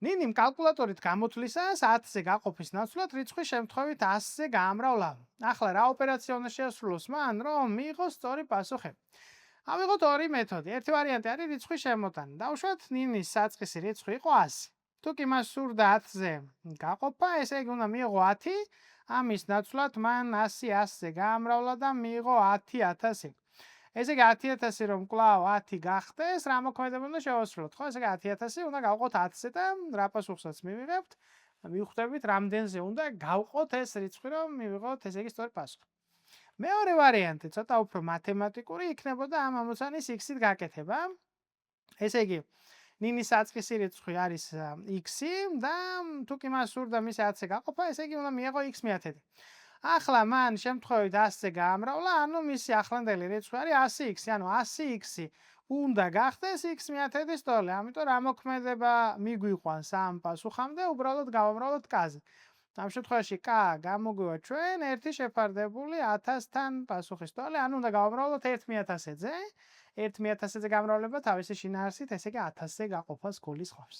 ნინიმ კალკულატორით გამოთვლისას 10-ზე გაყოფის ნაცვლად რიცხვის შემთხვევით 100-ზე გაამრავლა. ახლა რა ოპერაცია უნდა შეასრულოს მან, რომ მიიღოს სწორი პასუხი? ავიღოთ ორი მეთოდი. ერთი ვარიანტი არის რიცხვის შემოტანა. დავუშვათ ნინის საწყისი რიცხვი იყო 100. თუ კი მას სურდა 10-ზე გაყოფა, ესე იგი უნდა მიიღო 10, ამის ნაცვლად მან 100 100-ზე გაამრავლა და მიიღო 10,000. ესე იგი 10,000 რომ კვლავ 10 გახდეს, რა მოქმედება უნდა შევასრულოთ, ხო? ესე იგი 10,000 უნდა გავყოთ 10-ზე და რა პასუხსაც მივიღებთ, მივხვდებით რამდენზე უნდა გავყოთ ეს რიცხვი, რომ მივიღოთ ესე იგი სწორი პასუხი. მეორე ვარიანტი ცოტა უფრო მათემატიკური იქნებოდა ამ ამოცანის x-ით გაკეთება. ესე იგი ნინის საწყისი რიცხვი არის x და თუ კი მას სურდა მისი 10-ზე გაყოფა, ესე იგი უნდა მიიღო x მიათედი. ახლა მან შემთხვევით 100-ზე გაამრავლა, ანუ მისი ახლანდელი რიცხვი არის 100x, ანუ 100x უნდა გახდეს x მიათედი სტოლი. ამიტომ რა მოქმედება მიგვიყვანს ამ პასუხამდე, უბრალოდ გავამრავლოთ k-ზე. ამ შემთხვევაში k გამოგვივა ჩვენ 1 შეფარდებული 1000-თან პასუხის სტოლი, ანუ უნდა გავამრავლოთ 1,000-ზე. 1,000-ზე გამრავლება თავისი შინაარსით, ესე იგი 1000-ზე გაყოფას გულისხმობს.